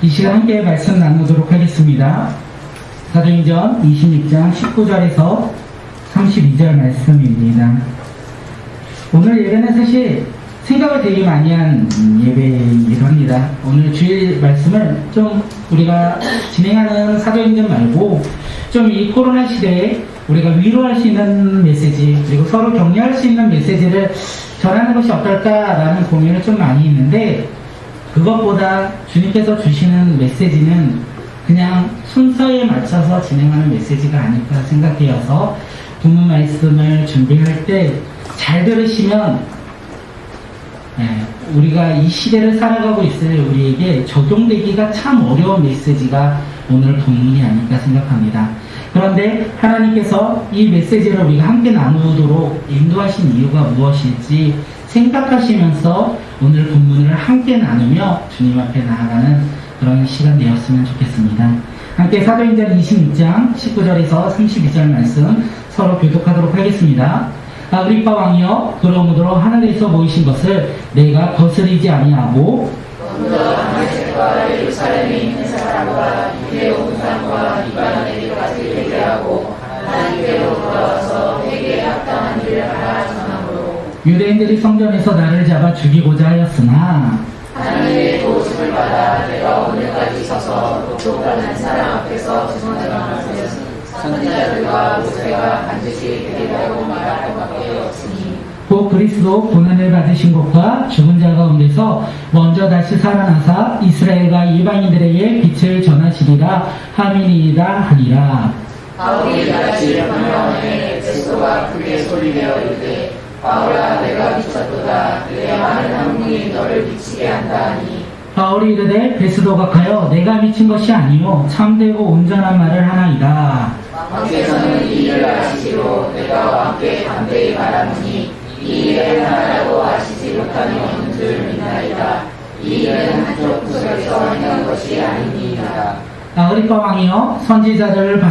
이 시간 함께 말씀 나누도록 하겠습니다. 사도행전 26장 19절에서 32절 말씀입니다. 오늘 예배는 사실 생각을 되게 많이 한 예배이기도 합니다. 오늘 주일 말씀을 좀 우리가 진행하는 사도행전 말고 좀 이 코로나 시대에 우리가 위로할 수 있는 메시지, 그리고 서로 격려할 수 있는 메시지를 전하는 것이 어떨까라는 고민을 좀 많이 했는데, 그것보다 주님께서 주시는 메시지는 그냥 순서에 맞춰서 진행하는 메시지가 아닐까 생각되어서 본문 말씀을 준비할 때 잘 들으시면 우리가 이 시대를 살아가고 있을 우리에게 적용되기가 참 어려운 메시지가 오늘 본문이 아닐까 생각합니다. 그런데 하나님께서 이 메시지를 우리가 함께 나누도록 인도하신 이유가 무엇일지 생각하시면서 오늘 본문을 함께 나누며 주님 앞에 나아가는 그런 시간 되었으면 좋겠습니다. 함께 사도행전 26장 19절에서 32절 말씀 서로 교독하도록 하겠습니다. 아그리빠 왕이여, 그러므로 하늘에서 보이신 것을 내가 거스리지 아니하고 먼저 다메섹과 예루살렘에 있는 사람과 유대 온 사람과 이방인에게까지 회개하고 하나님께로 돌아와서 회개에 합당한 일을 하라 전함으로 유대인들이 성전에서 나를 잡아 죽이고자 하였으나 하나님의 도우심을 받아 내가 오늘까지 서서 독촉하는 사람 앞에서 증언하는 것은 선지자들과 모세가 반드시 되리라고 말할 것밖에 없으니 곧 그리스도 고난을 받으신 것과 죽은 자 가운데서 먼저 다시 살아나사 이스라엘과 이방인들에게 빛을 전하시리라 함이니이다 하니라. 바울이 이같이 변명하에 베스도가 크게 소리내어 이르되 바울아 내가 미쳤도다. 내 많은 학문이 너를 미치게 한다 하니 바울이 이르되 베스도가 가여 내가 미친 것이 아니요 참되고 온전한 말을 하나이다. 왕께서는 이 일을 아시기로 내가 왕께 담대히 말하노니 이 일을 하나라도 아시지 못하니 없는 줄 믿나이다. 이 일은 한쪽 구석에서 행한 것이 아니니이다. 아그리빠 왕이여, 선지자들을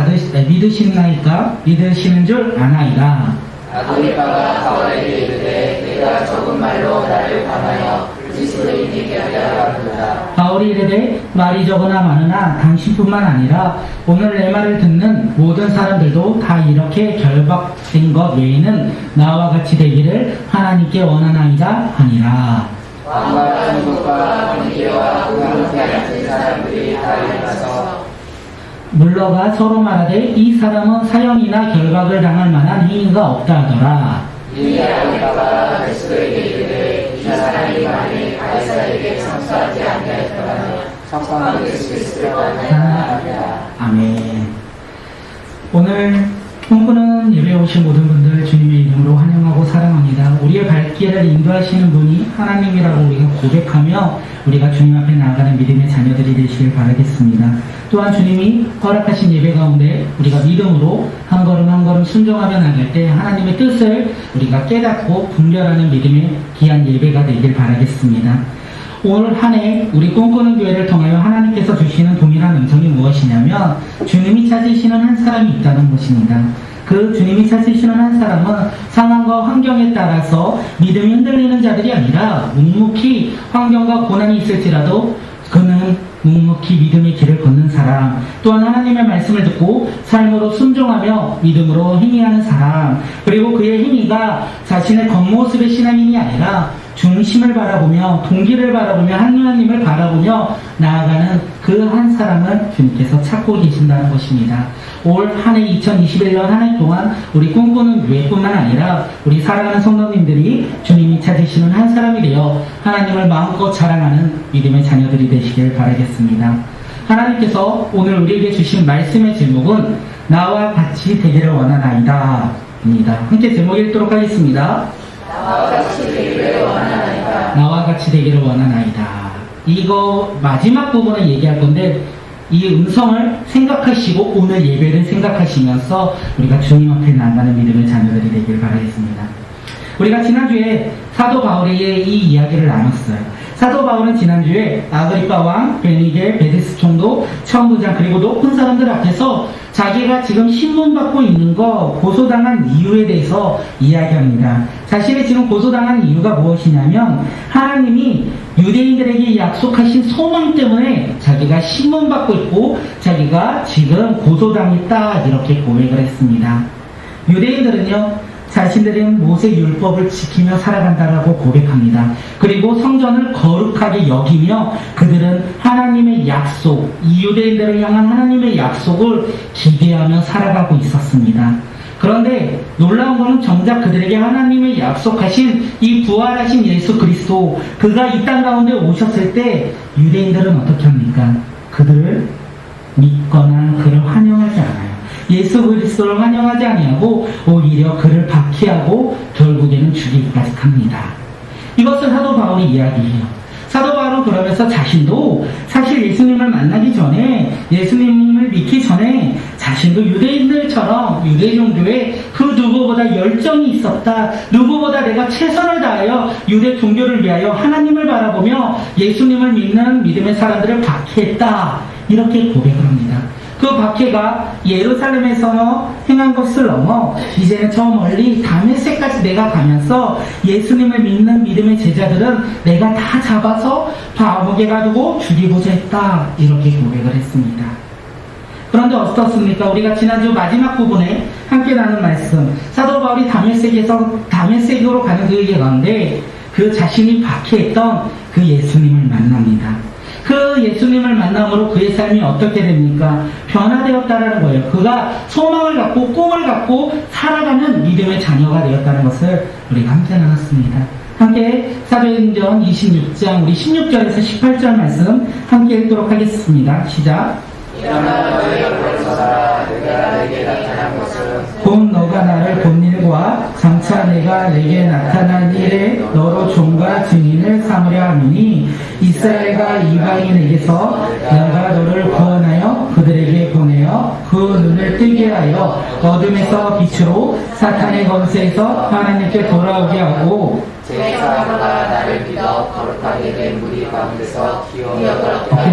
믿으시나이까? 믿으시는 줄 아나이다. 아그리빠가 바울에게 이르되 내가 적은 말로 나를 감하여 그리스도인에게 하려 하노라. 바울이 이르되 말이 적으나 많으나 당신뿐만 아니라 오늘 내 말을 듣는 모든 사람들도 다 이렇게 결박된 것 외에는 나와 같이 되기를 하나님께 원하나이다 하니라. 왕과 총독과 권위와 그 함께 앉은 사람들이 다 일어나서 물러가 서로 말하되 이 사람은 사형이나 결박을 당할 만한 행위가 없다 하더라. 이에 아그리빠가 베스도에게 이르되 이 사람이 만일 가이사에게 청소하지 아니하였더라면 석방받을 수 있을 뻔하다. 아멘. 오늘 꿈꾸는 예배에 오신 모든 분들 주님의 이름으로 환영하고 사랑합니다. 우리의 발길을 인도하시는 분이 하나님이라고 우리가 고백하며 우리가 주님 앞에 나아가는 믿음의 자녀들이 되시길 바라겠습니다. 또한 주님이 허락하신 예배 가운데 우리가 믿음으로 한 걸음 한 걸음 순종하며 나갈 때 하나님의 뜻을 우리가 깨닫고 분별하는 믿음의 귀한 예배가 되길 바라겠습니다. 올 한 해 우리 꿈꾸는 교회를 통하여 하나님께서 주시는 동일한 음성이 무엇이냐면 주님이 찾으시는 한 사람이 있다는 것입니다. 그 주님이 찾으시는 한 사람은 상황과 환경에 따라서 믿음이 흔들리는 자들이 아니라 묵묵히 환경과 고난이 있을지라도 그는 묵묵히 믿음의 길을 걷는 사람, 또한 하나님의 말씀을 듣고 삶으로 순종하며 믿음으로 행위하는 사람, 그리고 그의 행위가 자신의 겉모습의 신앙인이 아니라 중심을 바라보며 동기를 바라보며 하나님을 바라보며 나아가는 그 한 사람을 주님께서 찾고 계신다는 것입니다. 올 한 해 2021년 한 해 동안 우리 꿈꾸는 교회뿐만 아니라 우리 사랑하는 성도님들이 주님이 찾으시는 한 사람이 되어 하나님을 마음껏 자랑하는 믿음의 자녀들이 되시길 바라겠습니다. 하나님께서 오늘 우리에게 주신 말씀의 제목은 나와 같이 되기를 원하나이다 입니다. 함께 제목 읽도록 하겠습니다. 나와 같이 되기를 원하나이다. 나와 같이 되기를 원하나이다. 이거 마지막 부분을 얘기할 건데 이 음성을 생각하시고 오늘 예배를 생각하시면서 우리가 주님 앞에 나가는 믿음의 자녀들이 되길 바라겠습니다. 우리가 지난주에 사도 바울의 이 이야기를 나눴어요. 사도 바울은 지난주에 아그리빠 왕, 베니게, 베데스 총독, 천부장 그리고 높은 사람들 앞에서 자기가 지금 신문받고 있는 거 고소당한 이유에 대해서 이야기합니다. 자신이 지금 고소당한 이유가 무엇이냐면 하나님이 유대인들에게 약속하신 소망 때문에 자기가 신문받고 있고 자기가 지금 고소당했다 이렇게 고백을 했습니다. 유대인들은요 자신들의 모세 율법을 지키며 살아간다라고 고백합니다. 그리고 성전을 거룩하게 여기며 그들은 하나님의 약속, 이 유대인들을 향한 하나님의 약속을 기대하며 살아가고 있었습니다. 그런데 놀라운 것은 정작 그들에게 하나님의 약속하신 이 부활하신 예수 그리스도, 그가 이 땅 가운데 오셨을 때 유대인들은 어떻게 합니까? 그들을 믿거나 그를 환영하지 않아요. 예수 그리스도를 환영하지 아니하고 오히려 그를 박해하고 결국에는 죽이기까지 합니다. 이것을 사도 바울이 이야기해요. 사도 바울은 그러면서 자신도 사실 예수님을 만나기 전에, 예수님을 믿기 전에 자신도 유대인들처럼 유대 종교에 그 누구보다 열정이 있었다. 누구보다 내가 최선을 다하여 유대 종교를 위하여 하나님을 바라보며 예수님을 믿는 믿음의 사람들을 박해했다. 이렇게 고백을 합니다. 그 박해가 예루살렘에서 행한 것을 넘어 이제는 저 멀리 다메섹까지 내가 가면서 예수님을 믿는 믿음의 제자들은 내가 다 잡아서 감옥에 가두고 죽이고자 했다. 이렇게 고백을 했습니다. 그런데 어떻습니까? 우리가 지난주 마지막 부분에 함께 나눈 말씀, 사도 바울이 다메섹으로 가는 그 길 가운데 그 자신이 박해했던 그 예수님을 만납니다. 그 예수님을 만남으로 그의 삶이 어떻게 됩니까? 변화되었다는 거예요. 그가 소망을 갖고 꿈을 갖고 살아가는 믿음의 자녀가 되었다는 것을 우리가 함께 나눴습니다. 함께 사도행전 26장 우리 16절에서 18절 말씀 함께 읽도록 하겠습니다. 시작. 일어나 너희 옆에 서라. 내가 내게 나타난 것은 곧 너가 나를 본 일과 장차 내가 내게 나타난 일에 너로 종과 증인을 삼으려 함이니 이스라엘과 이방인에게서 내가 너를 구원하여 그들에게 보내어 그 눈을 뜨게 하여 어둠에서 빛으로 사탄의 권세에서 하나님께 돌아오게 하고 제 사도가 나를 믿어 거룩하게 된 무리 가운데서 기억을 얻게 얻게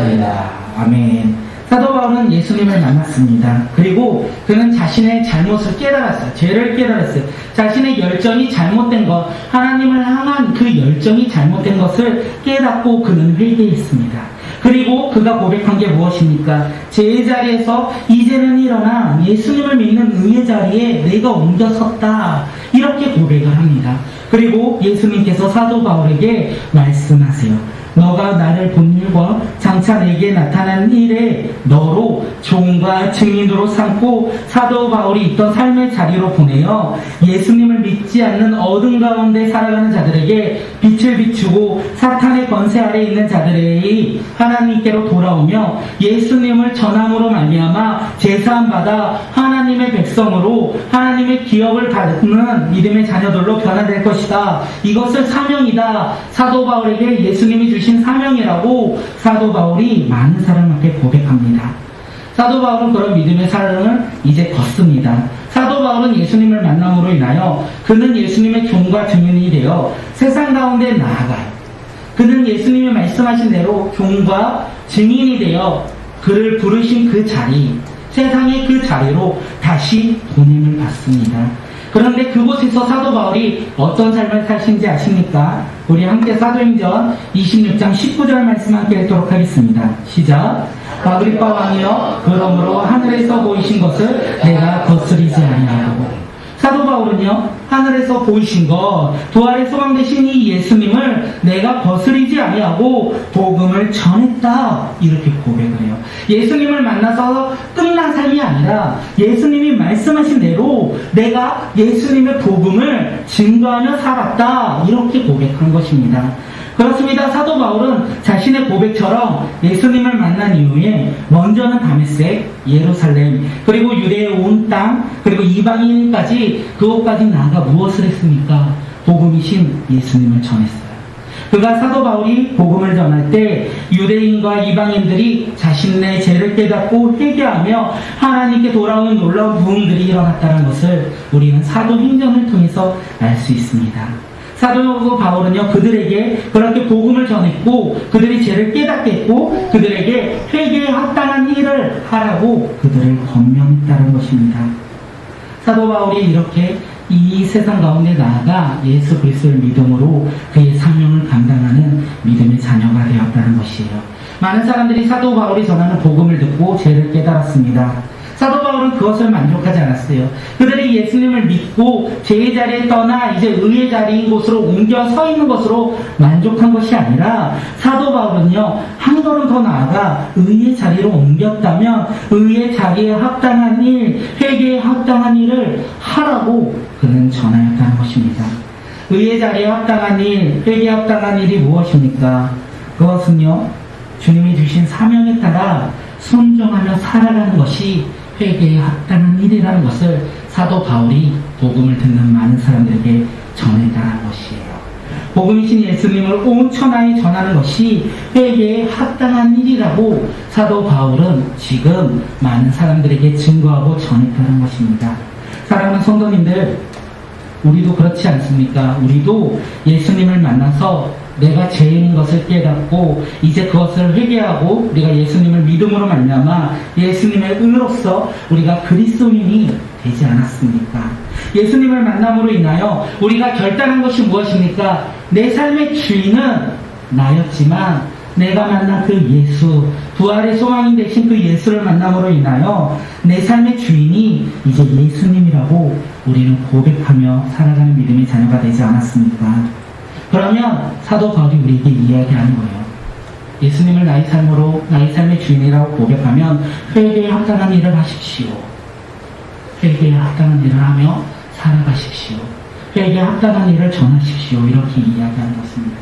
하리라. 아멘. 사도 바울은 예수님을 만났습니다. 그리고 그는 자신의 잘못을 깨달았어요. 죄를 깨달았어요. 자신의 열정이 잘못된 것, 하나님을 향한 그 열정이 잘못된 것을 깨닫고 그는 회개했습니다. 그리고 그가 고백한 게 무엇입니까? 제 자리에서 이제는 일어나 예수님을 믿는 의의 자리에 내가 옮겨섰다. 이렇게 고백을 합니다. 그리고 예수님께서 사도 바울에게 말씀하세요. 너가 나를 본 일과 장차 내게 나타난 일에 너로 종과 증인으로 삼고 사도 바울이 있던 삶의 자리로 보내어 예수님을 믿지 않는 어둠 가운데 살아가는 자들에게 빛을 비추고 사탄의 권세 아래 있는 자들이 하나님께로 돌아오며 예수님을 전함으로 말미암아 제사함 받아 하나님의 백성으로 하나님의 기업을 받는 믿음의 자녀들로 변화될 것이다. 이것을 사명이다. 사도 바울에게 예수님이 주신 사명이라고 사도 바울이 많은 사람한테 고백합니다. 사도 바울은 그런 믿음의 사랑을 이제 걷습니다. 사도 바울은 예수님을 만남으로 인하여 그는 예수님의 종과 증인이 되어 세상 가운데 나아가요. 그는 예수님이 말씀하신 대로 종과 증인이 되어 그를 부르신 그 자리, 세상의 그 자리로 다시 보냄을 받습니다. 그런데 그곳에서 사도 바울이 어떤 삶을 사신지 아십니까? 우리 함께 사도행전 26장 19절 말씀 함께 읽도록 하겠습니다. 시작. 아그리빠 왕이여, 그러므로 하늘에서 보이신 것을 내가 거스리지 아니하고. 사도 바울은요, 하늘에서 보이신 것, 부활의 소망 되신 이 예수님을 내가 거스리지 아니하고 복음을 전했다. 이렇게 고백을 해요. 예수님을 만나서 끝난 삶이 아니라 예수님이 말씀하신 대로 내가 예수님의 복음을 증거하며 살았다. 이렇게 고백한 것입니다. 그렇습니다. 사도 바울은 자신의 고백처럼 예수님을 만난 이후에 먼저는 다메섹, 예루살렘, 그리고 유대의 온 땅, 그리고 이방인까지 그곳까지 나아가 무엇을 했습니까? 복음이신 예수님을 전했어요. 그가 사도 바울이 복음을 전할 때 유대인과 이방인들이 자신의 죄를 깨닫고 회개하며 하나님께 돌아오는 놀라운 부흥들이 일어났다는 것을 우리는 사도행전을 통해서 알 수 있습니다. 사도 바울은요, 그들에게 그렇게 복음을 전했고 그들이 죄를 깨닫게 했고 그들에게 회개에 합당한 일을 하라고 그들을 권면했다는 것입니다. 사도 바울이 이렇게 이 세상 가운데 나아가 예수 그리스도를 믿음으로 그의 사명을 감당하는 믿음의 자녀가 되었다는 것이에요. 많은 사람들이 사도 바울이 전하는 복음을 듣고 죄를 깨달았습니다. 사도 바울은 그것을 만족하지 않았어요. 그들이 예수님을 믿고 죄의 자리에 떠나 이제 의의 자리인 곳으로 옮겨 서 있는 것으로 만족한 것이 아니라 사도 바울은요, 한 걸음 더 나아가 의의 자리로 옮겼다면 의의 자리에 합당한 일, 회개에 합당한 일을 하라고 그는 전하였다는 것입니다. 의의 자리에 합당한 일, 회개에 합당한 일이 무엇입니까? 그것은요, 주님이 주신 사명에 따라 순종하며 살아가는 것이 회개에 합당한 일이라는 것을 사도 바울이 복음을 듣는 많은 사람들에게 전했다는 것이에요. 복음이신 예수님을 온 천하에 전하는 것이 회개에 합당한 일이라고 사도 바울은 지금 많은 사람들에게 증거하고 전했다는 것입니다. 사랑하는 성도님들, 우리도 그렇지 않습니까? 우리도 예수님을 만나서 내가 죄인인 것을 깨닫고 이제 그것을 회개하고 우리가 예수님을 믿음으로 말미암아 예수님의 의로서 우리가 그리스도인이 되지 않았습니까? 예수님을 만남으로 인하여 우리가 결단한 것이 무엇입니까? 내 삶의 주인은 나였지만 내가 만난 그 예수, 부활의 소망이 되신 그 예수를 만남으로 인하여 내 삶의 주인이 이제 예수님이라고 우리는 고백하며 살아가는 믿음의 자녀가 되지 않았습니까? 그러면 사도 바울이 우리에게 이야기하는 거예요. 예수님을 나의 삶으로, 나의 삶의 주인이라고 고백하면 회개에 합당한 일을 하십시오. 회개에 합당한 일을 하며 살아가십시오. 회개에 합당한 일을 전하십시오. 이렇게 이야기하는 것입니다.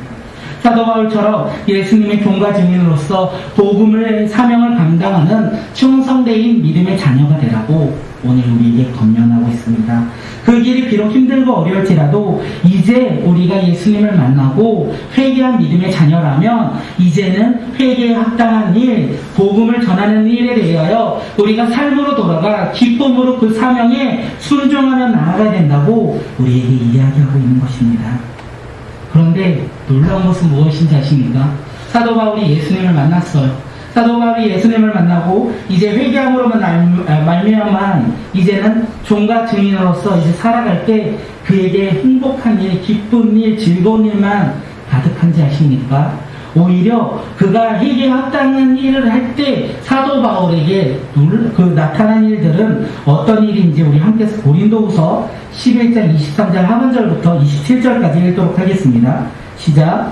사도 바울처럼 예수님의 종과 증인으로서 복음을 사명을 감당하는 충성되인 믿음의 자녀가 되라고 오늘 우리에게 권면하고 있습니다. 그 길이 비록 힘들고 어려울지라도 이제 우리가 예수님을 만나고 회개한 믿음의 자녀라면 이제는 회개에 합당한 일, 복음을 전하는 일에 대하여 우리가 삶으로 돌아가 기쁨으로 그 사명에 순종하며 나아가야 된다고 우리에게 이야기하고 있는 것입니다. 그런데 놀라운 것은 무엇인지 아십니까? 사도 바울이 예수님을 만났어요. 사도 바울이 예수님을 만나고 이제 회개함으로만 말미암아 이제는 종과 증인으로서 이제 살아갈 때 그에게 행복한 일, 기쁜 일, 즐거운 일만 가득한지 아십니까? 오히려 그가 회개에 합당한 일을 할 때 사도 바울에게 나타난 일들은 어떤 일인지 우리 함께 고린도후서 11장 23절 하반절부터 27절까지 읽도록 하겠습니다. 시작.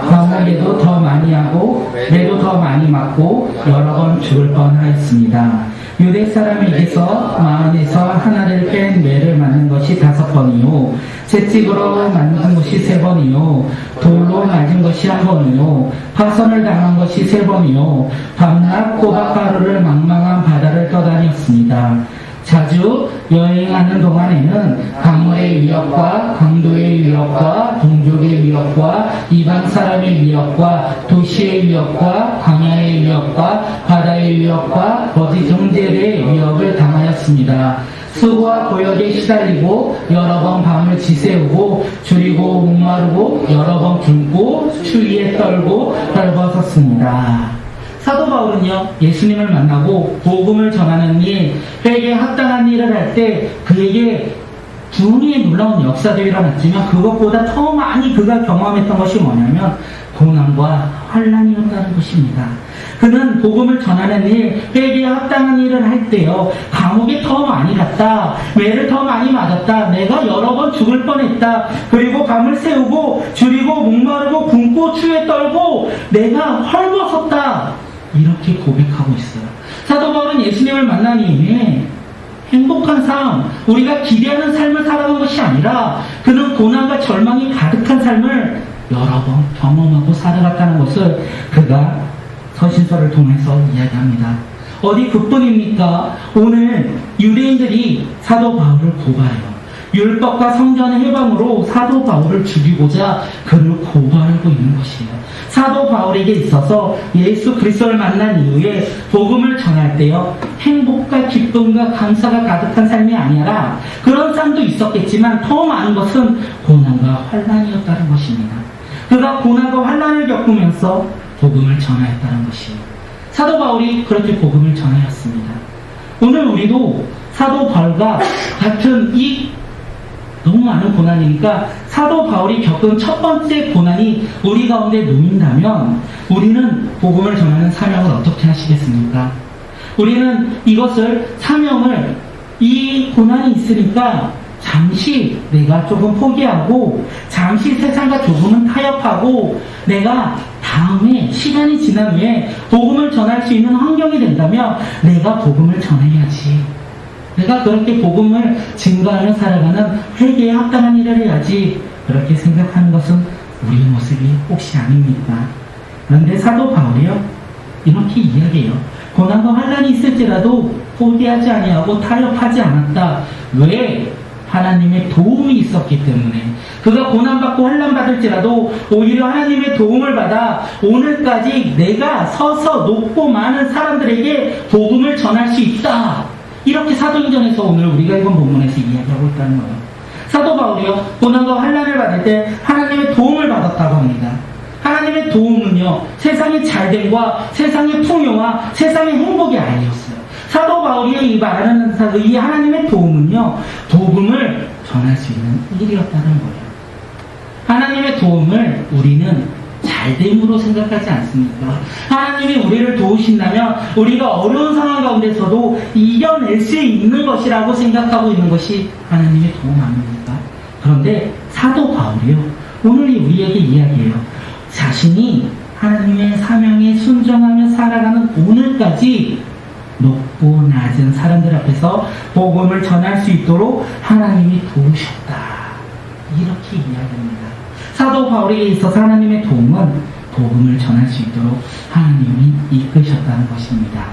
감옥에도 더 많이 하고 매도 더 많이 맞고 여러 번 죽을 뻔하였습니다. 유대 사람에게서 마흔에서 하나를 뺀 매를 맞는 것이 5번이요, 채찍으로 맞는 것이 3번이요, 돌로 맞은 것이 1번이요, 파선을 당한 것이 3번이요, 밤낮 꼬박가루를 망망한 바다를 떠다녔습니다. 자주 여행하는 동안에는 강물의 위협과 강도의 위협과 동족의 위협과 이방 사람의 위협과 도시의 위협과 광야의 위협과 바다의 위협과 거짓 형제의 위협을 당하였습니다. 수고와 고역에 시달리고 여러 번 밤을 지새우고 줄이고 목마르고 여러 번 굶고 추위에 떨고 헐벗었습니다. 사도 바울은요, 예수님을 만나고 복음을 전하는 일, 회개에 합당한 일을 할 때 그에게 부흥의 놀라운 역사도 일어났지만 그것보다 더 많이 그가 경험했던 것이 뭐냐면 고난과 환난이었다는 것입니다. 그는 복음을 전하는 일, 회개에 합당한 일을 할 때요, 감옥에 더 많이 갔다, 매를 더 많이 맞았다, 내가 여러 번 죽을 뻔했다, 그리고 밤을 새우고 줄이고 목마르고 굶고 추위에 떨고 내가 헐벗었다, 이렇게 고백하고 있어요. 사도 바울은 예수님을 만난 이후에 행복한 삶, 우리가 기대하는 삶을 살아간 것이 아니라 그는 고난과 절망이 가득한 삶을 여러 번 경험하고 살아갔다는 것을 그가 서신서를 통해서 이야기합니다. 어디 그뿐입니까? 오늘 유대인들이 사도 바울을 고발해요. 율법과 성전의 해방으로 사도 바울을 죽이고자 그를 고발하고 있는 것이에요. 사도 바울에게 있어서 예수 그리스도를 만난 이후에 복음을 전할 때요, 행복과 기쁨과 감사가 가득한 삶이 아니라 그런 삶도 있었겠지만 더 많은 것은 고난과 환난이었다는 것입니다. 그가 고난과 환난을 겪으면서 복음을 전하였다는 것이에요. 사도 바울이 그렇게 복음을 전하였습니다. 오늘 우리도 사도 바울과 같은 이 너무 많은 고난이니까 사도 바울이 겪은 첫 번째 고난이 우리 가운데 놓인다면 우리는 복음을 전하는 사명을 어떻게 하시겠습니까? 우리는 이것을 사명을 이 고난이 있으니까 잠시 내가 조금 포기하고 잠시 세상과 조금은 타협하고 내가 다음에 시간이 지난 후에 복음을 전할 수 있는 환경이 된다면 내가 복음을 전해야지. 내가 그렇게 복음을 증거하며 살아가는 회개에 합당한 일을 해야지. 그렇게 생각하는 것은 우리의 모습이 혹시 아닙니까? 그런데 사도 바울이요 이렇게 이야기해요. 고난과 환난이 있을지라도 포기하지 아니하고 타협하지 않았다. 왜? 하나님의 도움이 있었기 때문에. 그가 고난받고 환난받을지라도 오히려 하나님의 도움을 받아 오늘까지 내가 서서 높고 많은 사람들에게 복음을 전할 수 있다. 이렇게 사도행전에서 오늘 우리가 읽은 본문에서 이야기하고 있다는 거예요. 사도 바울이요 고난과 환난을 받을 때 하나님의 도움을 받았다고 합니다. 하나님의 도움은요 세상의 잘됨과 세상의 풍요와 세상의 행복이 아니었어요. 사도 바울이 이 말하는 이 하나님의 도움은요 복음을 전할 수 있는 일이었다는 거예요. 하나님의 도움을 우리는 잘됨으로 생각하지 않습니까? 하나님이 우리를 도우신다면 우리가 어려운 상황 가운데서도 이겨낼 수 있는 것이라고 생각하고 있는 것이 하나님의 도움 아닙니까? 그런데 사도 바울이요 오늘 우리에게 이야기해요. 자신이 하나님의 사명에 순종하며 살아가는 오늘까지 높고 낮은 사람들 앞에서 복음을 전할 수 있도록 하나님이 도우셨다. 이렇게 이야기합니다. 사도 바울에게 있어서 하나님의 도움은 복음을 전할 수 있도록 하나님이 이끄셨다는 것입니다.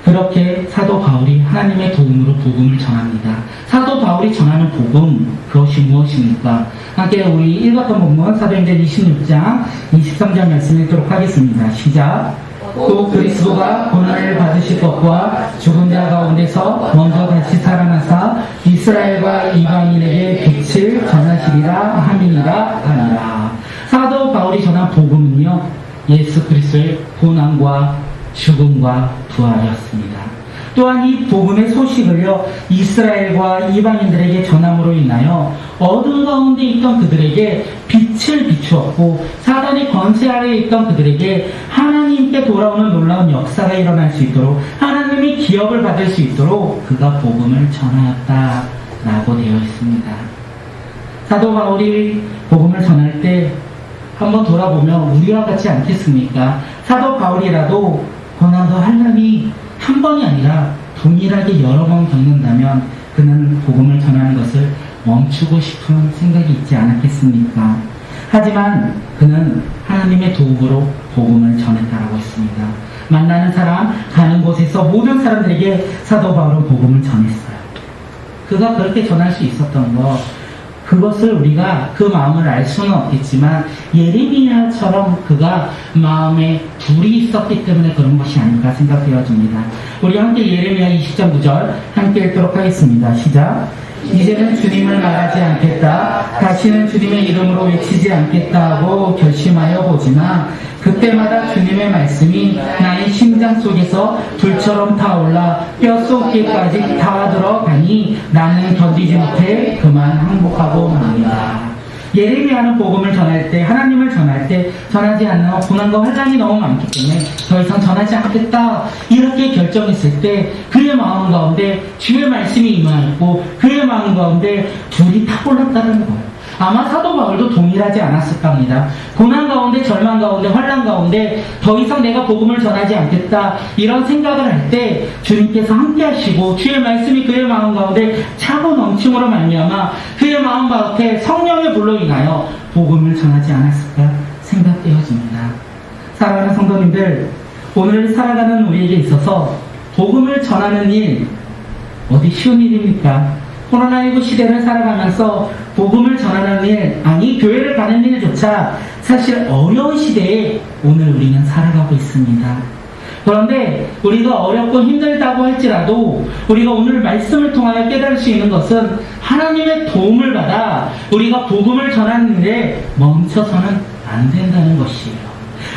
그렇게 사도 바울이 하나님의 도움으로 복음을 전합니다. 사도 바울이 전하는 복음, 그것이 무엇입니까? 함께 우리 읽었던 본문 사도행전 26장 23절 말씀 읽도록 하겠습니다. 시작. 또 그리스도가 고난을 받으실 것과 죽은 자 가운데서 먼저 다시 살아나사 이스라엘과 이방인에게 빛을 전하시리라 함이니라 하니라. 사도 바울이 전한 복음은요 예수 그리스도의 고난과 죽음과 부활이었습니다. 또한 이 복음의 소식을요 이스라엘과 이방인들에게 전함으로 인하여 어둠 가운데 있던 그들에게 빛을 비추었고 사단의 권세 아래에 있던 그들에게 하나님께 돌아오는 놀라운 역사가 일어날 수 있도록 하나님이 기업을 받을 수 있도록 그가 복음을 전하였다라고 되어 있습니다. 사도 바울이 복음을 전할 때 한번 돌아보면 우리와 같지 않겠습니까? 사도 바울이라도 고난과 환난이 한 번이 아니라 동일하게 여러 번 겪는다면 그는 복음을 전하는 것을 멈추고 싶은 생각이 있지 않았겠습니까? 하지만 그는 하나님의 도움으로 복음을 전했다라고 했습니다. 만나는 사람, 가는 곳에서 모든 사람들에게 사도 바울은 복음을 전했어요. 그가 그렇게 전할 수 있었던 것, 그것을 우리가 그 마음을 알 수는 없겠지만 예레미야처럼 그가 마음에 불이 있었기 때문에 그런 것이 아닌가 생각되어집니다. 우리 함께 예레미야 20장 9절 함께 읽도록 하겠습니다. 시작. 이제는 주님을 말하지 않겠다, 다시는 주님의 이름으로 외치지 않겠다 하고 결심하여 보지만 그때마다 주님의 말씀이 나의 심장 속에서 불처럼 타올라 뼛속에까지 다 들어가니 나는 견디지 못해 그만 항복하고 맙니다. 예레미야는 복음을 전할 때, 하나님을 전할 때 전하지 않는 고난과 환난이 너무 많기 때문에 더 이상 전하지 않겠다 이렇게 결정했을 때 그의 마음 가운데 주의 말씀이 임하였고 그의 마음 가운데 불이 타올랐다는 거예요. 아마 사도 바울도 동일하지 않았을까 합니다. 고난 가운데, 절망 가운데, 환난 가운데 더 이상 내가 복음을 전하지 않겠다 이런 생각을 할 때 주님께서 함께 하시고 주의 말씀이 그의 마음 가운데 차고 넘침으로 말미암아 그의 마음 가운데 성령의 불로 인하여 복음을 전하지 않았을까 생각되어집니다. 사랑하는 성도님들, 오늘 살아가는 우리에게 있어서 복음을 전하는 일 어디 쉬운 일입니까? 코로나19 시대를 살아가면서 복음을 전하는 일, 아니 교회를 가는 일조차 사실 어려운 시대에 오늘 우리는 살아가고 있습니다. 그런데 우리가 어렵고 힘들다고 할지라도 우리가 오늘 말씀을 통하여 깨달을 수 있는 것은 하나님의 도움을 받아 우리가 복음을 전하는 일에 멈춰서는 안 된다는 것이에요.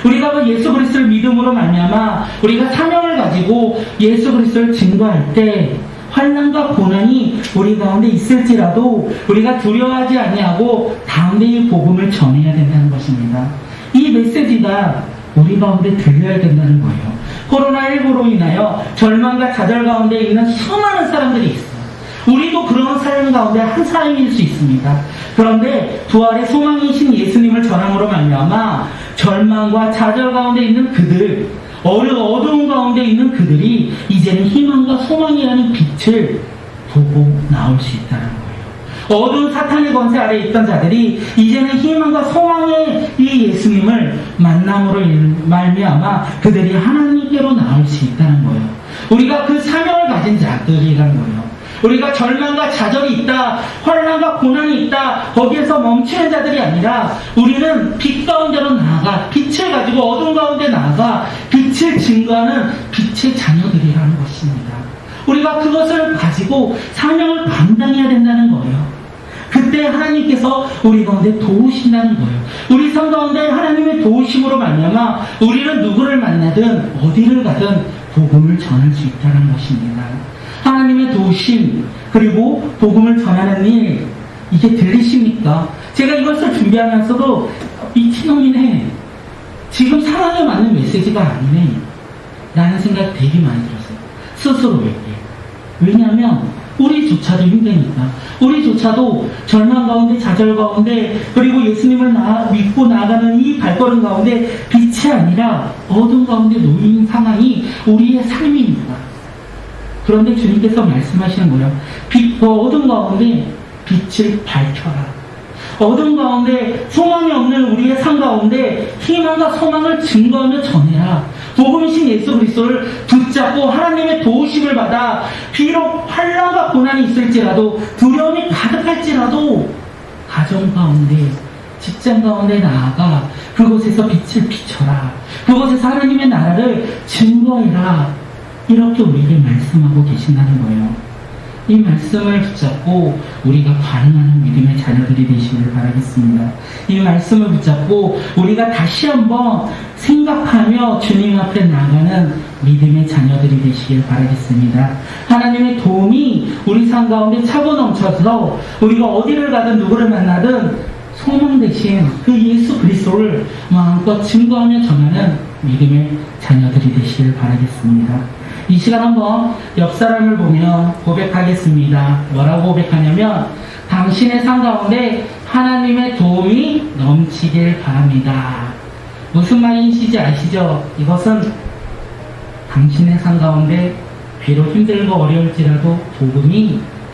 우리가 그 예수 그리스도를 믿음으로 말미암아 우리가 사명을 가지고 예수 그리스도를 증거할 때 환난과 고난이 우리 가운데 있을지라도 우리가 두려워하지 아니하고 다음에 이 복음을 전해야 된다는 것입니다. 이 메시지가 우리 가운데 들려야 된다는 거예요. 코로나19로 인하여 절망과 좌절 가운데 있는 수많은 사람들이 있어요. 우리도 그런 삶 가운데 한 사람일 수 있습니다. 그런데 부활의 소망이신 예수님을 전함으로 말미암아 절망과 좌절 가운데 있는 그들, 어두운 가운데 있는 그들이 이제는 희망과 소망이라는 빛을 보고 나올 수 있다는 거예요. 어두운 사탄의 권세 아래에 있던 자들이 이제는 희망과 소망의 이 예수님을 만남으로 말미암아 그들이 하나님께로 나올 수 있다는 거예요. 우리가 그 사명을 가진 자들이라는 거예요. 우리가 절망과 좌절이 있다, 환난과 고난이 있다, 거기에서 멈추는 자들이 아니라 우리는 빛 가운데로 나아가 빛을 가지고 어둠 가운데 나아가 빛을 증거하는 빛의 자녀들이라는 것입니다. 우리가 그것을 가지고 사명을 감당해야 된다는 거예요. 그때 하나님께서 우리 가운데 도우신다는 거예요. 우리 삶 가운데 하나님의 도우심으로 말미암아 우리는 누구를 만나든 어디를 가든 복음을 전할 수 있다는 것입니다. 하나님의 도우심 그리고 복음을 전하는 일, 이게 들리십니까? 제가 이것을 준비하면서도 미친놈이네, 지금 상황에 맞는 메시지가 아니네 라는 생각이 되게 많이 들었어요. 스스로에게. 왜냐하면 우리조차도 힘드니까, 우리조차도 절망 가운데, 좌절 가운데, 그리고 예수님을 믿고 나아가는 이 발걸음 가운데 빛이 아니라 어둠 가운데 놓인 상황이 우리의 삶입니다. 그런데 주님께서 말씀하시는 거예요. 어둠 가운데 빛을 밝혀라. 어둠 가운데 소망이 없는 우리의 삶 가운데 희망과 소망을 증거하며 전해라. 복음이신 예수 그리스도를 붙잡고 하나님의 도우심을 받아 비록 환난과 고난이 있을지라도, 두려움이 가득할지라도 가정 가운데, 직장 가운데 나아가 그곳에서 빛을 비춰라. 그곳에서 하나님의 나라를 증거해라. 이렇게 우리에게 말씀하고 계신다는 거예요. 이 말씀을 붙잡고 우리가 반응하는 믿음의 자녀들이 되시길 바라겠습니다. 이 말씀을 붙잡고 우리가 다시 한번 생각하며 주님 앞에 나가는 믿음의 자녀들이 되시길 바라겠습니다. 하나님의 도움이 우리 삶 가운데 차고 넘쳐서 우리가 어디를 가든 누구를 만나든 소망 대신 그 예수 그리스도를 마음껏 증거하며 전하는 믿음의 자녀들이 되시길 바라겠습니다. 이 시간 한번 옆 사람을 보며 고백하겠습니다. 뭐라고 고백하냐면, 당신의 삶 가운데 하나님의 도움이 넘치길 바랍니다. 무슨 말인지 아시죠? 이것은 당신의 삶 가운데 비록 힘들고 어려울지라도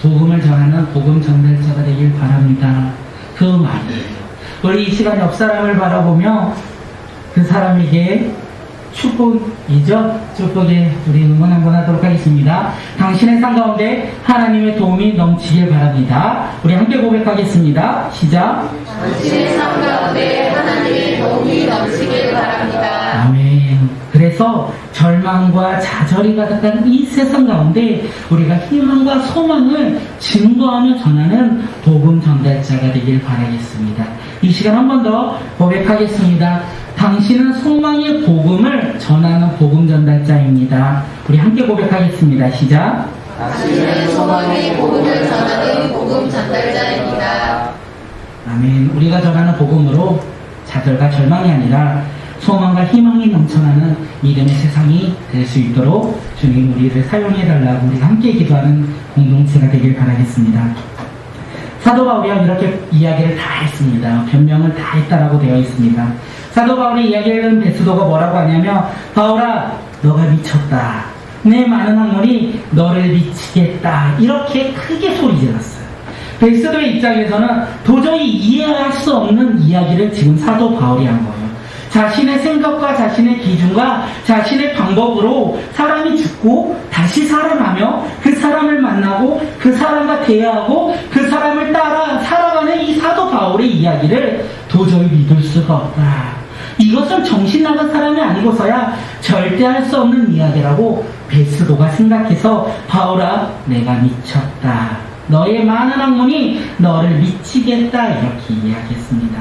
복음을 전하는 복음 전달자가 되길 바랍니다. 그 말이에요. 우리 이 시간 옆 사람을 바라보며 그 사람에게 축복이죠. 축복에 우리 응원 한번 하도록 하겠습니다. 당신의 삶 가운데 하나님의 도움이 넘치길 바랍니다. 우리 함께 고백하겠습니다. 시작. 당신의 삶 가운데 하나님의 도움이 넘치길 바랍니다. 아멘. 그래서 절망과 좌절이 가득한 이 세상 가운데 우리가 희망과 소망을 증거하며 전하는 복음 전달자가 되길 바라겠습니다. 이 시간 한 번 더 고백하겠습니다. 당신은 소망의 복음을 전하는 복음 전달자입니다. 우리 함께 고백하겠습니다. 시작. 당신은 소망의 복음을 전하는 복음 전달자입니다. 아멘. 우리가 전하는 복음으로 좌절과 절망이 아니라 소망과 희망이 넘쳐나는 믿음의 세상이 될 수 있도록 주님 우리를 사용해달라고 우리가 함께 기도하는 공동체가 되길 바라겠습니다. 사도 바울이 이렇게 이야기를 다 했습니다. 변명을 다 했다라고 되어 있습니다. 사도 바울의 이야기를 베스도가 뭐라고 하냐면, 바울아, 너가 미쳤다. 내 많은 학문이 너를 미치겠다. 이렇게 크게 소리 질렀어요. 베스도의 입장에서는 도저히 이해할 수 없는 이야기를 지금 사도 바울이 한 거예요. 자신의 생각과 자신의 기준과 자신의 방법으로 사람이 죽고 다시 살아나며 그 사람을 만나고 그 사람과 대화하고 그 사람을 따라 살아가는 이 사도 바울의 이야기를 도저히 믿을 수가 없다. 이것은 정신 나간 사람이 아니고서야 절대 할 수 없는 이야기라고 베스도가 생각해서, 바울아, 내가 미쳤다. 너의 많은 학문이 너를 미치겠다. 이렇게 이야기했습니다.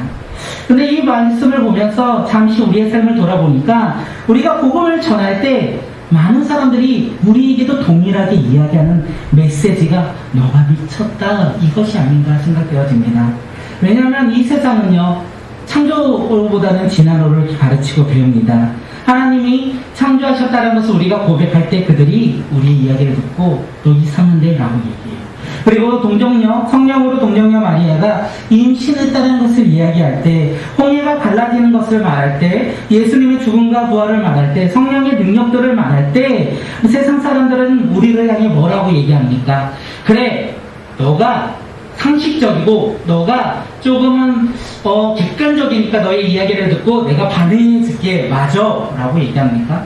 근데 이 말씀을 보면서 잠시 우리의 삶을 돌아보니까 우리가 복음을 전할 때 많은 사람들이 우리에게도 동일하게 이야기하는 메시지가 너가 미쳤다 이것이 아닌가 생각되어집니다. 왜냐하면 이 세상은요 창조보다는 진화론을 가르치고 배웁니다. 하나님이 창조하셨다는 것을 우리가 고백할 때 그들이 우리의 이야기를 듣고 너 이상한데 라고 얘기해요. 그리고 동정녀, 성령으로 동정녀 마리아가 임신했다는 것을 이야기할 때, 홍해가 갈라지는 것을 말할 때, 예수님의 죽음과 부활을 말할 때, 성령의 능력들을 말할 때, 세상 사람들은 우리를 향해 뭐라고 얘기합니까? 그래, 너가 상식적이고 너가 조금은 객관적이니까 너의 이야기를 듣고 내가 반응해 줄게 맞아 라고 얘기합니까?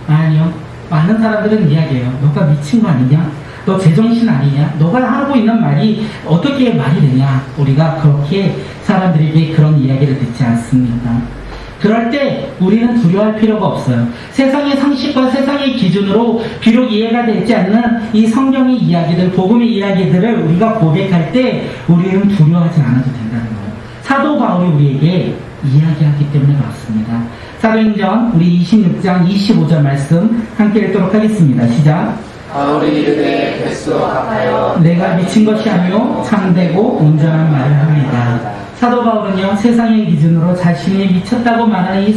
아니요. 많은 사람들은 이야기해요. 너가 미친 거 아니냐? 너 제정신 아니냐? 너가 하고 있는 말이 어떻게 말이 되냐? 우리가 그렇게 사람들에게 그런 이야기를 듣지 않습니다. 그럴 때 우리는 두려워할 필요가 없어요. 세상의 상식과 세상의 기준으로 비록 이해가 되지 않는 이 성경의 이야기들, 복음의 이야기들을 우리가 고백할 때 우리는 두려워하지 않아도 된다는 거예요. 사도 바울이 우리에게 이야기하기 때문에 그렇습니다. 사도행전 우리 26장 25절 말씀 함께 읽도록 하겠습니다. 시작. 바울이 이르되 베스도 합하여 내가 미친 것이 아니요 참되고 온전한 말을 합니다. 사도 바울은요 세상의 기준으로 자신이 미쳤다고 말하는 이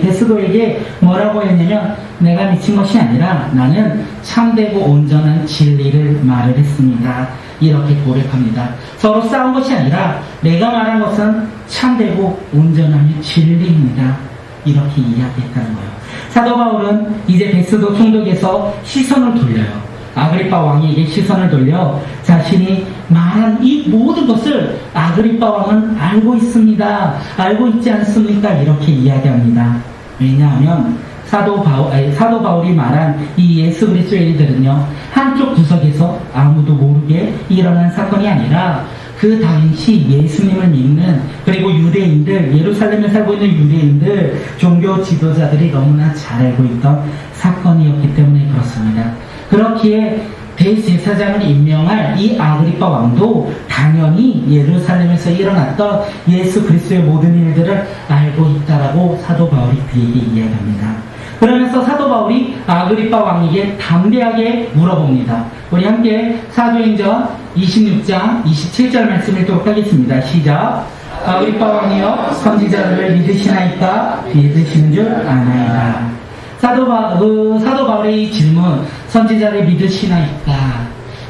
베스도에게 뭐라고 했냐면 내가 미친 것이 아니라 나는 참되고 온전한 진리를 말을 했습니다. 이렇게 고백합니다. 서로 싸운 것이 아니라 내가 말한 것은 참되고 온전한 진리입니다. 이렇게 이야기했다는 거예요. 사도 바울은 이제 베스도 총독에서 시선을 돌려요. 아그리파 왕에게 시선을 돌려 자신이 말한 이 모든 것을 아그리파 왕은 알고 있습니다. 알고 있지 않습니까? 이렇게 이야기합니다. 왜냐하면 사도 바울이 말한 이 예수 그리스도의 일들은요 한쪽 구석에서 아무도 모르게 일어난 사건이 아니라 그 당시 예수님을 믿는 그리고 유대인들, 예루살렘에 살고 있는 유대인들, 종교 지도자들이 너무나 잘 알고 있던 사건이었기 때문에 그렇습니다. 그렇기에 대제사장을 임명할 이 아그리파 왕도 당연히 예루살렘에서 일어났던 예수 그리스도의 모든 일들을 알고 있다라고 사도 바울이 그에게 이야기합니다. 그러면서 사도 바울이 아그리파 왕에게 담대하게 물어봅니다. 우리 함께 사도행전 26장 27절 말씀 읽도록 하겠습니다. 시작. 아그리파 왕이여 선지자를 믿으시나이까? 믿으시는 줄 아나이다. 사도 바울의 이 질문, 선지자를 믿으시나이까?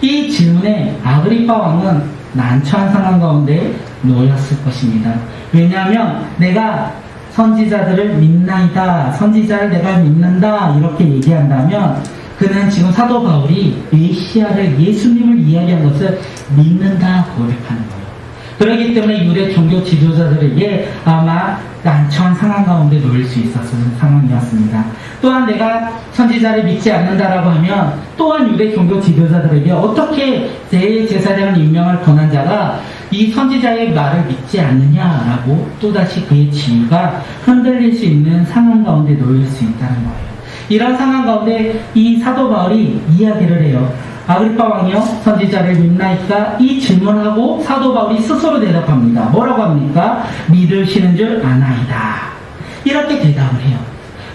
이 질문에 아그리파 왕은 난처한 상황 가운데 놓였을 것입니다. 왜냐하면 내가 선지자들을 믿나이다, 선지자를 내가 믿는다 이렇게 얘기한다면 그는 지금 사도 바울이 메시아를 예수님을 이야기한 것을 믿는다 고백하는 거예요. 그렇기 때문에 유대 종교 지도자들에게 아마 난처한 상황 가운데 놓일 수 있었던 상황이었습니다. 또한 내가 선지자를 믿지 않는다라고 하면 또한 유대 종교 지도자들에게 어떻게 대제사장을 임명할 권한자가 이 선지자의 말을 믿지 않느냐라고 또다시 그의 지위가 흔들릴 수 있는 상황 가운데 놓일 수 있다는 거예요. 이런 상황 가운데 이 사도 바울이 이야기를 해요. 아그리파 왕이여 선지자를 믿나이까? 이 질문하고 사도 바울이 스스로 대답합니다. 뭐라고 합니까? 믿으시는 줄 아나이다. 이렇게 대답을 해요.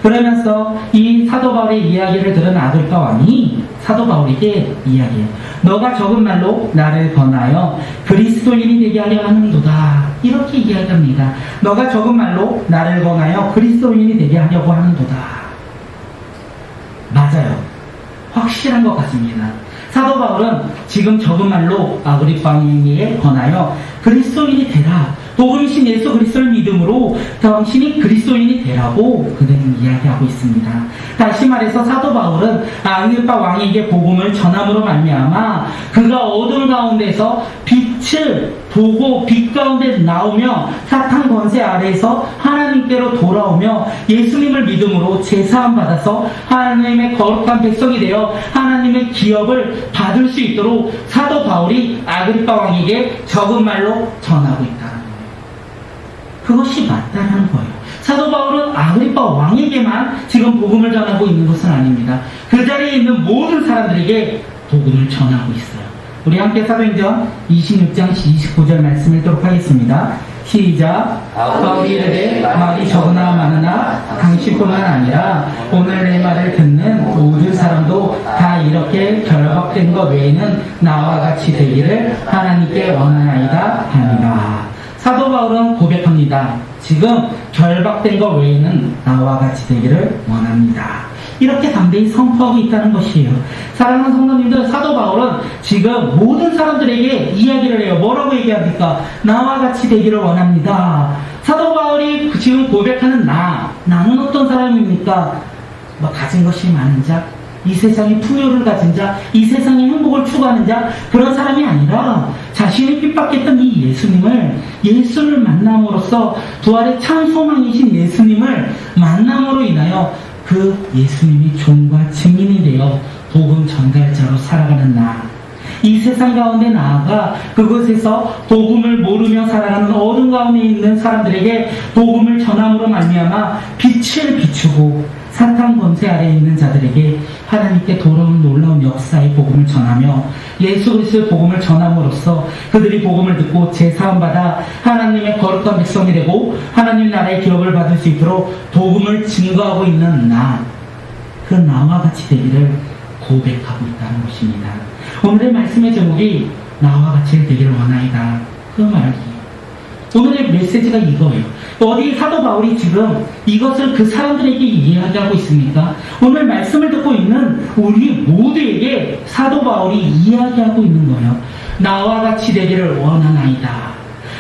그러면서 이 사도 바울의 이야기를 들은 아그리파 왕이 사도 바울에게 이야기해요. 너가 적은 말로 나를 권하여 그리스도인이 되게 하려 하는도다. 이렇게 이야기합니다. 너가 적은 말로 나를 권하여 그리스도인이 되게 하려고 하는도다. 맞아요. 확실한 것 같습니다. 사도 바울은 지금 적은 말로 아그리파 왕에게 권하여 그리스도인이 되라. 복음이신 예수 그리스도를 믿음으로 당신이 그리스도인이 되라고 그는 이야기하고 있습니다. 다시 말해서 사도 바울은 아그리파 왕에게 복음을 전함으로 말미암아 그가 어둠 가운데서 빛을 보고 빛 가운데 나오며 사탄 권세 아래에서 하나님께로 돌아오며 예수님을 믿음으로 제사함 받아서 하나님의 거룩한 백성이 되어 하나님의 기업을 받을 수 있도록 사도 바울이 아그리파 왕에게 적은 말로 전하고 있다는 거예요. 그것이 맞다는 거예요. 사도 바울은 아그리파 왕에게만 지금 복음을 전하고 있는 것은 아닙니다. 그 자리에 있는 모든 사람들에게 복음을 전하고 있어요. 우리 함께 사도행전 26장 29절 말씀 읽도록 하겠습니다. 시작. 바울이 이르되 말이 적으나 많으나 당신뿐만 아니라 오늘 내 말을 듣는 모든 사람도 다 이렇게 결박된 것 외에는 나와 같이 되기를 하나님께 원하나이다 하니라. 사도 바울은 고백합니다. 지금 결박된 것 외에는 나와 같이 되기를 원합니다. 이렇게 담대히 선포하고 있다는 것이에요. 사랑하는 성도님들, 사도 바울은 지금 모든 사람들에게 이야기를 해요. 뭐라고 얘기합니까? 나와 같이 되기를 원합니다. 사도 바울이 지금 고백하는 나는 어떤 사람입니까? 가진 것이 많은 자, 이 세상의 풍요를 가진 자, 이 세상의 행복을 추구하는 자, 그런 사람이 아니라 자신이 핍박했던 이 예수를 만남으로써 부활의 참 소망이신 예수님을 만남으로 인하여 그 예수님이 종과 증인이 되어 복음 전달자로 살아가는 이 세상 가운데 나아가 그곳에서 복음을 모르며 살아가는 어둠 가운데 있는 사람들에게 복음을 전함으로 말미암아 빛을 비추고 사탄 권세 아래에 있는 자들에게 하나님께 돌아온 놀라운 역사의 복음을 전하며 예수 그리스도의 복음을 전함으로써 그들이 복음을 듣고 제사함받아 하나님의 거룩한 백성이 되고 하나님 나라의 기업을 받을 수 있도록 복음을 증거하고 있는 그 나와 같이 되기를 고백하고 있다는 것입니다. 오늘의 말씀의 제목이 나와 같이 되기를 원하이다. 그 말이에요. 오늘의 메시지가 이거예요. 어디 사도 바울이 지금 이것을 그 사람들에게 이야기하고 있습니까? 오늘 말씀을 듣고 있는 우리 모두에게 사도 바울이 이야기하고 있는 거예요. 나와 같이 되기를 원하나이다.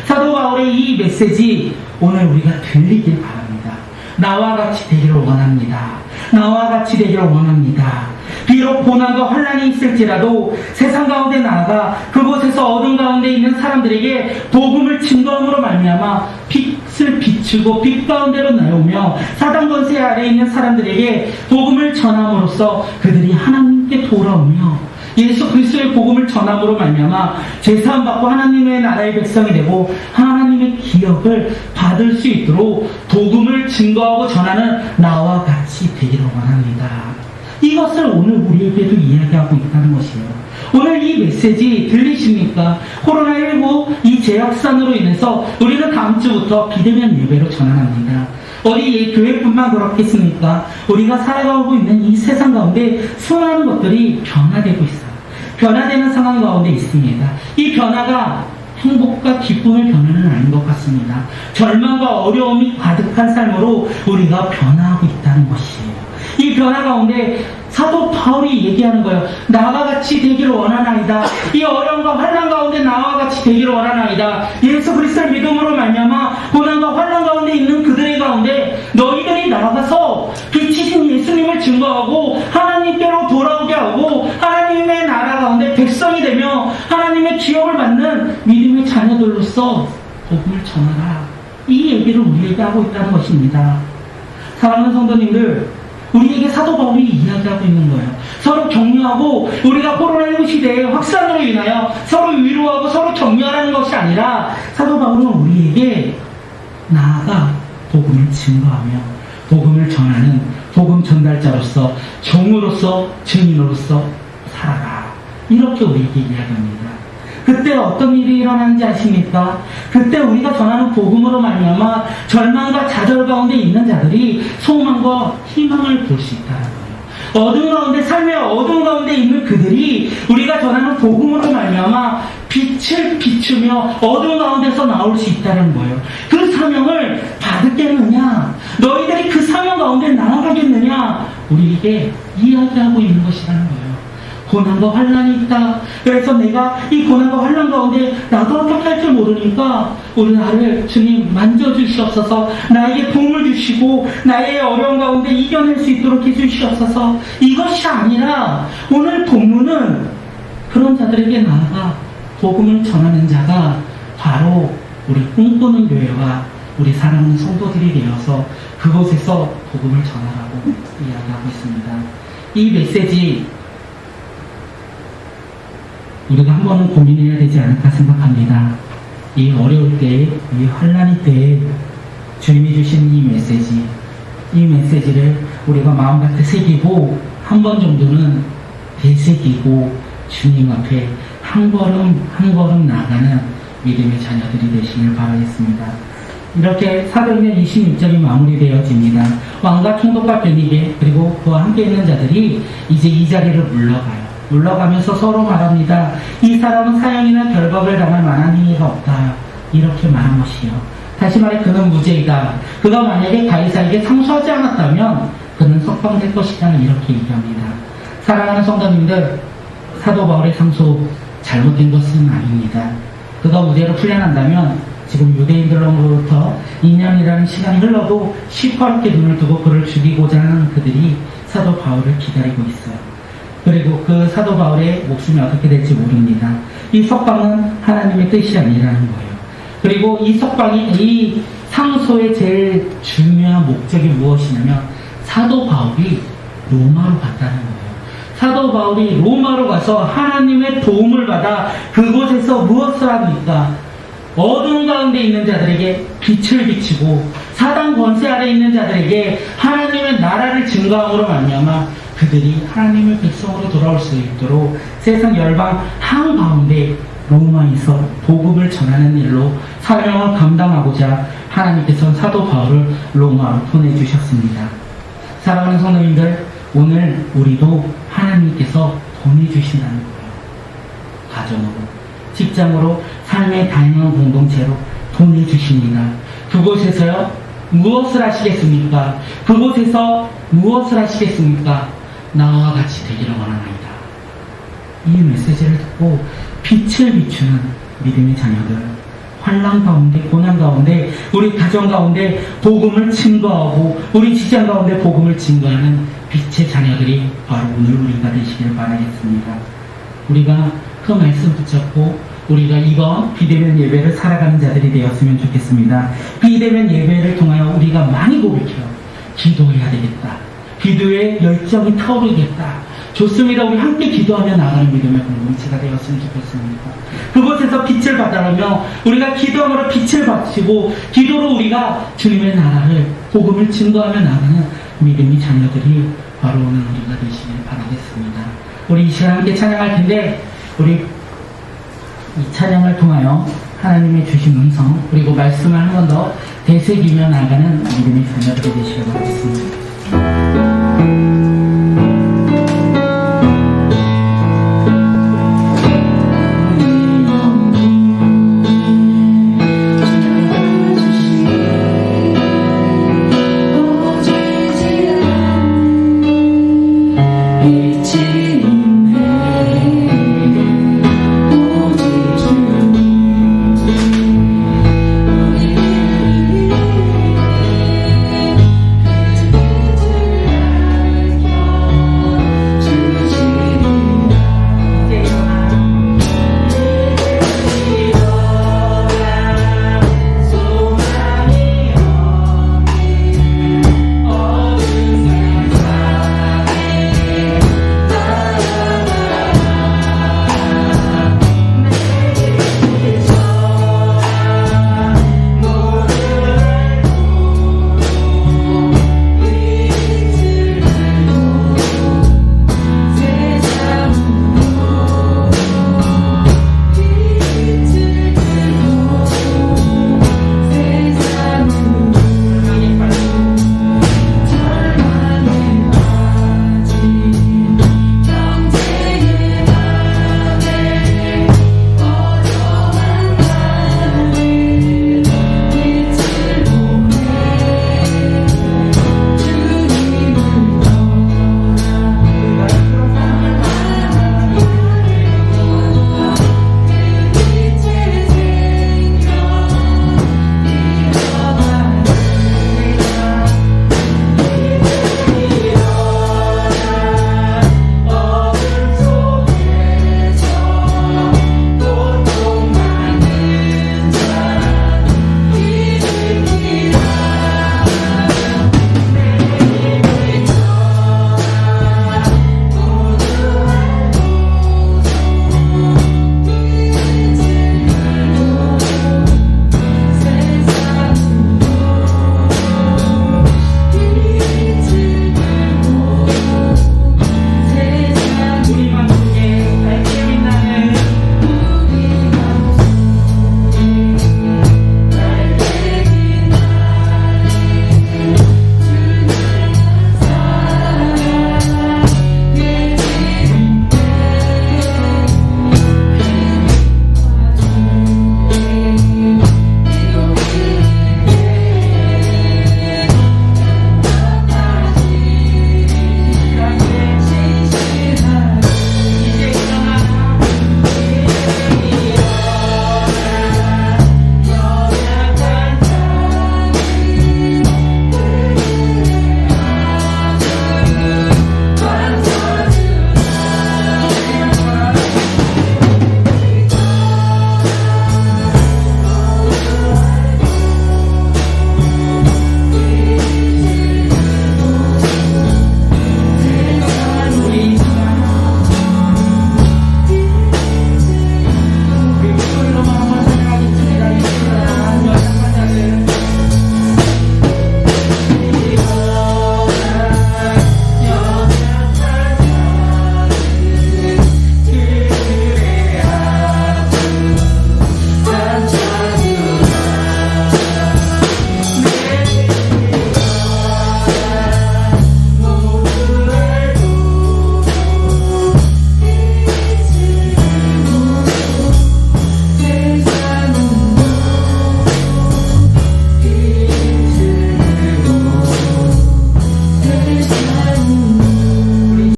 사도 바울의 이 메시지 오늘 우리가 들리길 바랍니다. 나와 같이 되기를 원합니다. 나와 같이 되기를 원합니다. 비록 고난과 환난이 있을지라도 세상 가운데 나아가 그곳에서 어둠 가운데 있는 사람들에게 복음을 증거함으로 말미암아 빛을 비추고 빛 가운데로 나오며 사단 권세 아래에 있는 사람들에게 복음을 전함으로써 그들이 하나님께 돌아오며 예수 그리스도의 복음을 전함으로 말미암아 제사함 받고 하나님의 나라의 백성이 되고 하나님의 기업을 받을 수 있도록 복음을 증거하고 전하는 나와 같이 되기를 원합니다. 이것을 오늘 우리에게도 이야기하고 있다는 것이에요. 오늘 이 메시지 들리십니까? 코로나19 이 재확산으로 인해서 우리는 다음 주부터 비대면 예배로 전환합니다. 어디 교회뿐만 그렇겠습니까? 우리가 살아가고 있는 이 세상 가운데 수많은 것들이 변화되고 있어요. 변화되는 상황 가운데 있습니다. 이 변화가 행복과 기쁨의 변화는 아닌 것 같습니다. 절망과 어려움이 가득한 삶으로 우리가 변화하고 있다는 것이에요. 이 변화 가운데 사도 바울이 얘기하는 거예요. 나와 같이 되기를 원하나이다. 이 어려움과 환난 가운데 나와 같이 되기를 원하나이다. 예수 그리스도를 믿음으로 말미암아 고난과 환난 가운데 있는 그들의 가운데 너희들이 나아가서 빛이신 예수님을 증거하고 하나님께로 돌아오게 하고 하나님의 나라 가운데 백성이 되며 하나님의 기업을 받는 믿음의 자녀들로서 복음을 전하라. 이 얘기를 우리에게 하고 있다는 것입니다. 사랑하는 성도님들, 우리에게 사도 바울이 이야기하고 있는 거예요. 서로 격려하고 우리가 코로나19 시대의 확산으로 인하여 서로 위로하고 서로 격려하는 것이 아니라 사도 바울은 우리에게 나아가 복음을 증거하며 복음을 전하는 복음 전달자로서 종으로서 증인으로서 살아라. 이렇게 우리에게 이야기합니다. 그때 어떤 일이 일어나는지 아십니까? 그때 우리가 전하는 복음으로 말미암아 절망과 좌절 가운데 있는 자들이 소망과 희망을 볼 수 있다는 거예요. 어둠 가운데, 삶의 어둠 가운데 있는 그들이 우리가 전하는 복음으로 말미암아 빛을 비추며 어둠 가운데서 나올 수 있다는 거예요. 그 사명을 받겠느냐? 너희들이 그 사명 가운데 나아가겠느냐? 우리에게 이야기하고 있는 것이라는 거예요. 고난과 환난이 있다. 그래서 내가 이 고난과 환난 가운데 나도 어떻게 할 줄 모르니까 오늘 나를 주님 만져주시옵소서. 나에게 도움을 주시고 나의 어려운 가운데 이겨낼 수 있도록 해주시옵소서. 이것이 아니라 오늘 본문은 그런 자들에게 나아가 복음을 전하는 자가 바로 우리 꿈꾸는 교회와 우리 사랑하는 성도들이 되어서 그곳에서 복음을 전하라고 이야기하고 있습니다. 이 메시지 우리가 한 번은 고민해야 되지 않을까 생각합니다. 이 어려울 때, 이 환난의 때에 주님이 주신 이 메시지를 우리가 마음밭에 새기고 한 번 정도는 되새기고 주님 앞에 한 걸음 한 걸음 나아가는 믿음의 자녀들이 되시길 바라겠습니다. 이렇게 사도행전 26절이 마무리되어집니다. 왕과 총독과 베니게 그리고 그와 함께 있는 자들이 이제 이 자리를 물러가요. 물러가면서 서로 말합니다. 이 사람은 사형이나 결박을 당할 만한 행위가 없다. 이렇게 말한 것이요. 다시 말해 그는 무죄이다. 그가 만약에 가이사에게 상소하지 않았다면 그는 석방될 것이다. 이렇게 얘기합니다. 사랑하는 성도님들, 사도 바울의 상소 잘못된 것은 아닙니다. 그가 무죄로 풀려난다면 지금 유대인들로부터 2년이라는 시간이 흘러도 시퍼렇게 눈을 뜨고 그를 죽이고자 하는 그들이 사도 바울을 기다리고 있어요. 그리고 그 사도 바울의 목숨이 어떻게 될지 모릅니다. 이 석방은 하나님의 뜻이 아니라는 거예요. 그리고 이 석방이, 이 상소의 제일 중요한 목적이 무엇이냐면 사도 바울이 로마로 갔다는 거예요. 사도 바울이 로마로 가서 하나님의 도움을 받아 그곳에서 무엇을 합니까? 어두운 가운데 있는 자들에게 빛을 비치고 사단 권세 아래 있는 자들에게 하나님의 나라를 증거함으로 말미암아 그들이 하나님의 백성으로 돌아올 수 있도록 세상 열방 한가운데 로마에서 복음을 전하는 일로 사명을 감당하고자 하나님께서 사도 바울을 로마로 보내주셨습니다. 사랑하는 성도님들, 오늘 우리도 하나님께서 보내주신다는 거예요. 가정으로, 직장으로, 삶의 다양한 공동체로 보내주십니다. 그곳에서요, 무엇을 하시겠습니까? 그곳에서 무엇을 하시겠습니까? 나와 같이 되기를 원합니다. 이 메시지를 듣고 빛을 비추는 믿음의 자녀들, 환난 가운데, 고난 가운데, 우리 가정 가운데 복음을 증거하고 우리 직장 가운데 복음을 증거하는 빛의 자녀들이 바로 오늘 우리가 되시길 바라겠습니다. 우리가 그 말씀 붙잡고 우리가 이번 비대면 예배를 살아가는 자들이 되었으면 좋겠습니다. 비대면 예배를 통하여 우리가 많이 고백해요. 기도해야 되겠다. 기도에 열정이 타오르겠다. 좋습니다. 우리 함께 기도하며 나가는 믿음의 공동체가 되었으면 좋겠습니다. 그곳에서 빛을 받아가며 우리가 기도함으로 빛을 받치고 기도로 우리가 주님의 나라를 복음을 증거하며 나가는 믿음의 자녀들이 바로 오늘 우리가 되시길 바라겠습니다. 우리 이 시간 함께 찬양할 텐데 우리 이 찬양을 통하여 하나님의 주신 음성 그리고 말씀을 한 번 더 되새기며 나가는 믿음의 자녀들이 되시길 바라겠습니다.